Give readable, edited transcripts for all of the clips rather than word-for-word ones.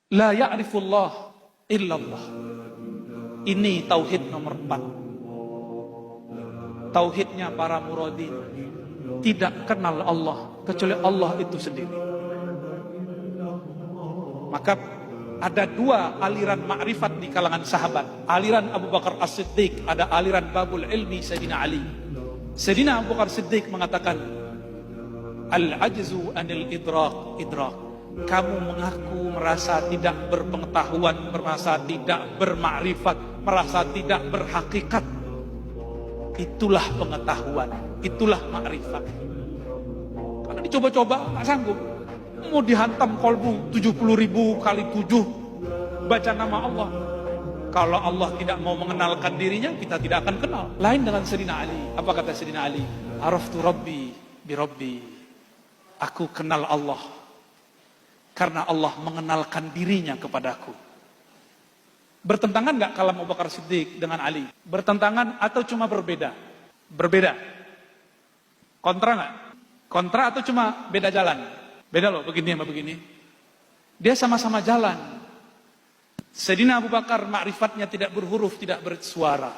La ya'rifullah illallah. Ini tauhid nomor 4. Tauhidnya para muradin. Tidak kenal Allah kecuali Allah itu sendiri. Maka ada dua aliran ma'rifat di kalangan sahabat. Aliran Abu Bakar As-Siddiq, ada aliran Babul Ilmi Sayyidina Ali. Sayyidina Abu Bakar As-Siddiq mengatakan, Al-ajzu anil idrak. Kamu mengaku merasa tidak berpengetahuan, merasa tidak bermakrifat, merasa tidak berhakikat. Itulah pengetahuan, itulah makrifat. Karena dicoba-coba nggak sanggup. Mau dihantam kolbu 70.000 kali 7 baca nama Allah. Kalau Allah tidak mau mengenalkan dirinya, kita tidak akan kenal. Lain dengan Sayyidina Ali. Apa kata Sayyidina Ali? Araftu Rabbi bi Rabbi. Aku kenal Allah karena Allah mengenalkan dirinya kepadaku. Bertentangan nggak kalam Abu Bakar Siddiq dengan Ali? Bertentangan atau cuma berbeda? Berbeda. Kontra nggak? Kontra atau cuma beda jalan? Beda loh, begini sama begini. Dia sama-sama jalan. Sayyidina Abu Bakar ma'rifatnya tidak berhuruf, tidak bersuara,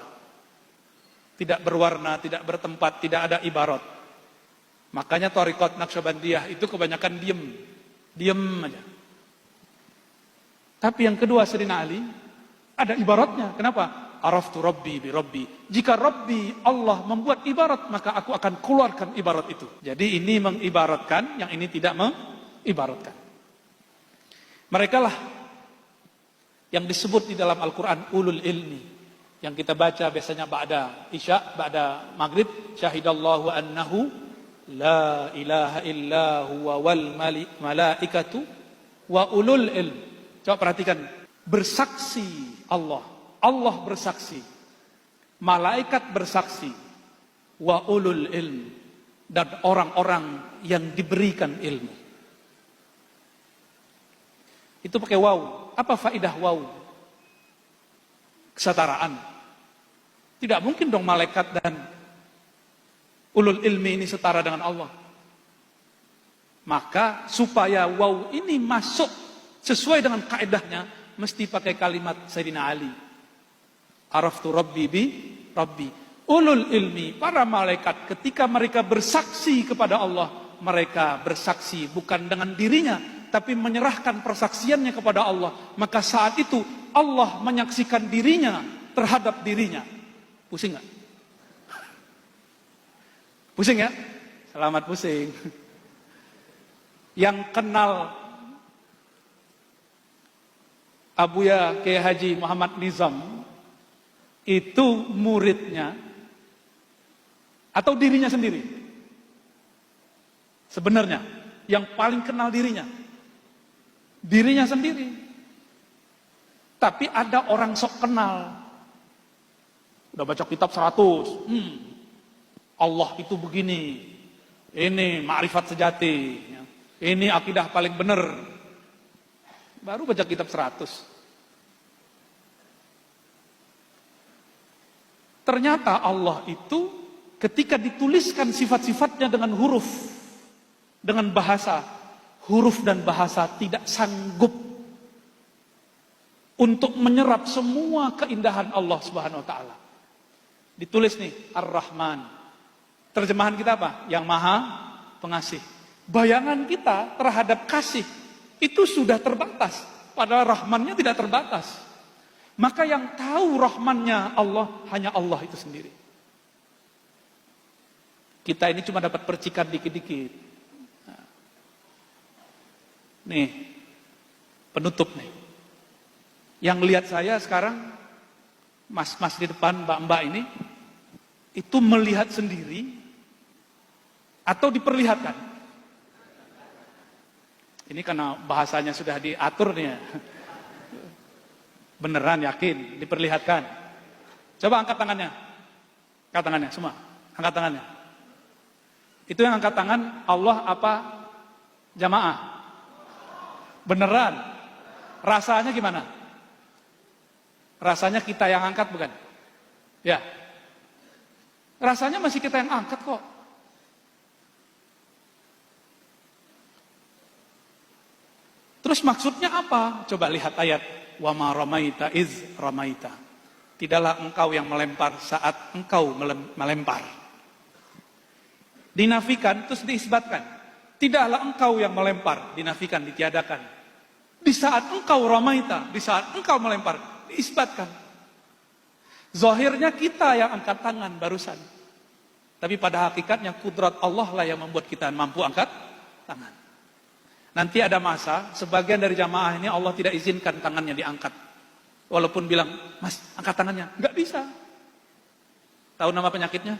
tidak berwarna, tidak bertempat, tidak ada ibarat. Makanya Thariqat Naqsyabandiyah itu kebanyakan diem aja. Tapi yang kedua Sayyidina Ali ada ibaratnya. Kenapa? Araftu Rabbi bi Rabbi. Jika Rabbi Allah membuat ibarat, maka aku akan keluarkan ibarat itu. Jadi ini mengibaratkan, yang ini tidak mengibaratkan. Mereka lah yang disebut di dalam Al-Quran ulul ilmi, yang kita baca biasanya ba'da isya, ba'da maghrib, syahidallahu annahu la ilaha illa huwa wal malaikatu wa ulul ilm. Coba perhatikan, bersaksi Allah bersaksi, malaikat bersaksi, wa ulul ilm, dan orang-orang yang diberikan ilmu. Itu pakai waw. Apa faidah waw? Kesetaraan. Tidak mungkin dong malaikat dan ulul ilmi ini setara dengan Allah. Maka supaya waw ini masuk sesuai dengan kaedahnya, mesti pakai kalimat Sayyidina Ali. Araftu Rabbi bi Rabbi. Ulul ilmi, para malaikat ketika mereka bersaksi kepada Allah, mereka bersaksi bukan dengan dirinya, tapi menyerahkan persaksiannya kepada Allah. Maka saat itu Allah menyaksikan dirinya terhadap dirinya. Pusing gak? Pusing ya? Selamat pusing. Yang kenal Abuya Kiai Haji Muhammad Nizam itu muridnya atau dirinya sendiri? Sebenarnya yang paling kenal dirinya sendiri. Tapi ada orang sok kenal, udah baca kitab 100, Allah itu begini, ini ma'rifat sejati, ini akidah paling benar. Baru baca kitab 100. Ternyata Allah itu ketika dituliskan sifat-sifatnya dengan huruf, dengan bahasa, huruf dan bahasa tidak sanggup untuk menyerap semua keindahan Allah Subhanahu wa taala. Ditulis nih Ar-Rahman. Terjemahan kita apa? Yang Maha Pengasih. Bayangan kita terhadap kasih itu sudah terbatas, padahal Rahmannya tidak terbatas. Maka yang tahu Rahmannya Allah hanya Allah itu sendiri. Kita ini cuma dapat percikan dikit-dikit. Nih, penutup nih. Yang lihat saya sekarang, mas-mas di depan, mbak-mbak ini, itu melihat sendiri atau diperlihatkan? Ini karena bahasanya sudah diatur nih ya. Beneran yakin diperlihatkan? Coba angkat tangannya. Angkat tangannya semua. Angkat tangannya. Itu yang angkat tangan Allah apa jamaah? Beneran? Rasanya gimana? Rasanya kita yang angkat bukan? Ya. Rasanya masih kita yang angkat kok. Terus maksudnya apa? Coba lihat ayat. Wa ma ramaita iz ramaita. Tidaklah engkau yang melempar saat engkau melempar. Dinafikan, terus diisbatkan. Tidaklah engkau yang melempar, dinafikan, ditiadakan. Di saat engkau ramaita, di saat engkau melempar, diisbatkan. Zahirnya kita yang angkat tangan barusan. Tapi pada hakikatnya kudrat Allah lah yang membuat kita mampu angkat tangan. Nanti ada masa, sebagian dari jamaah ini Allah tidak izinkan tangannya diangkat. Walaupun bilang, mas angkat tangannya. Nggak bisa. Tahu nama penyakitnya?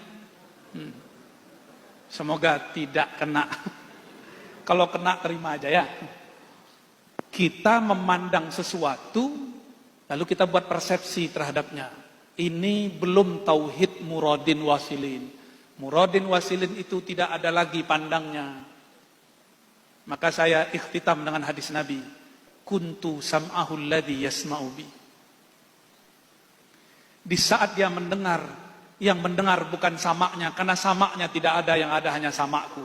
Semoga tidak kena. Kalau kena terima aja ya. Kita memandang sesuatu, lalu kita buat persepsi terhadapnya. Ini belum tauhid muradin wasilin. Muradin wasilin itu tidak ada lagi pandangnya. Maka saya ikhtitam dengan hadis Nabi. Kuntu sam'ahul ladzi yasma'u bi. Di saat dia mendengar, yang mendengar bukan samaknya, karena samaknya tidak ada, yang ada hanya samakku.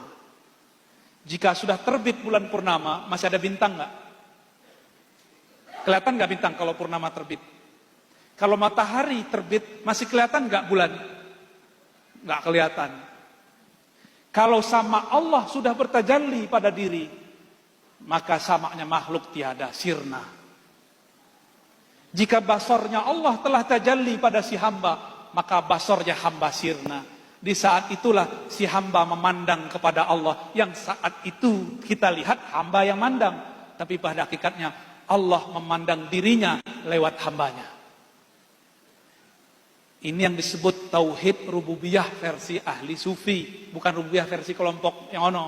Jika sudah terbit bulan purnama, masih ada bintang nggak? Kelihatan nggak bintang kalau purnama terbit? Kalau matahari terbit, masih kelihatan nggak bulan? Nggak kelihatan. Kalau sama Allah sudah bertajalli pada diri, maka samaknya makhluk tiada, sirna. Jika basornya Allah telah tajalli pada si hamba, maka basornya hamba sirna. Di saat itulah si hamba memandang kepada Allah, yang saat itu kita lihat hamba yang mandang, tapi pada hakikatnya Allah memandang dirinya lewat hambanya. Ini yang disebut tauhid rububiyah versi ahli sufi, bukan rububiyah versi kelompok yang ono.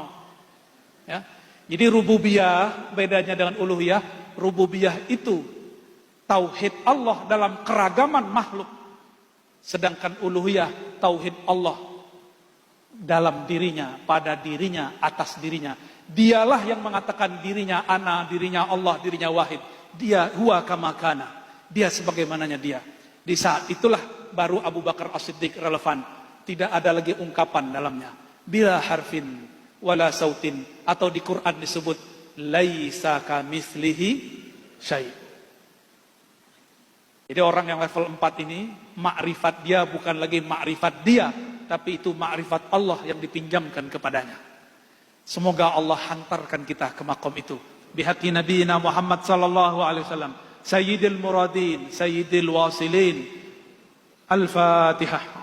Ya. Jadi rububiyah bedanya dengan uluhiyah. Rububiyah itu tauhid Allah dalam keragaman makhluk, sedangkan uluhiyah tauhid Allah dalam dirinya, pada dirinya, atas dirinya. Dialah yang mengatakan dirinya ana, dirinya Allah, dirinya wahid. Dia huwa kama kana. Dia sebagaimananya dia. Di saat itulah baru Abu Bakar As-Siddiq relevan. Tidak ada lagi ungkapan dalamnya. Bila harfin wala sautin, atau di Quran disebut laisa kamitslihi syai'. Jadi orang yang level 4 ini, makrifat dia bukan lagi makrifat dia, tapi itu makrifat Allah yang dipinjamkan kepadanya. Semoga Allah hantarkan kita ke makom itu. Bihaqi Nabiina Muhammad sallallahu alaihi wasallam, Sayyidil Muradin, Sayyidil Wasilin. Al-Fatihah.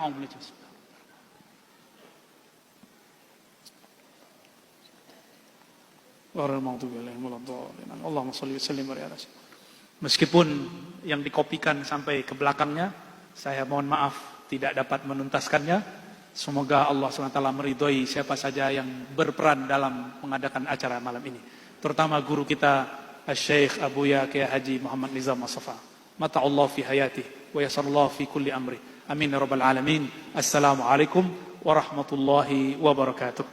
Allahumma shalli wa sallim ala sayyidina. Meskipun yang dikopikan sampai ke belakangnya, saya mohon maaf tidak dapat menuntaskannya. Semoga Allah SWT meridhoi siapa saja yang berperan dalam mengadakan acara malam ini. Terutama guru kita, Syekh Abuya Kiai Haji Muhammad Nizam As-Safa. Mata Allah fi hayati wa yasarallahu fi kulli amri. Amin ya rabbal alamin. Assalamualaikum warahmatullahi wabarakatuh.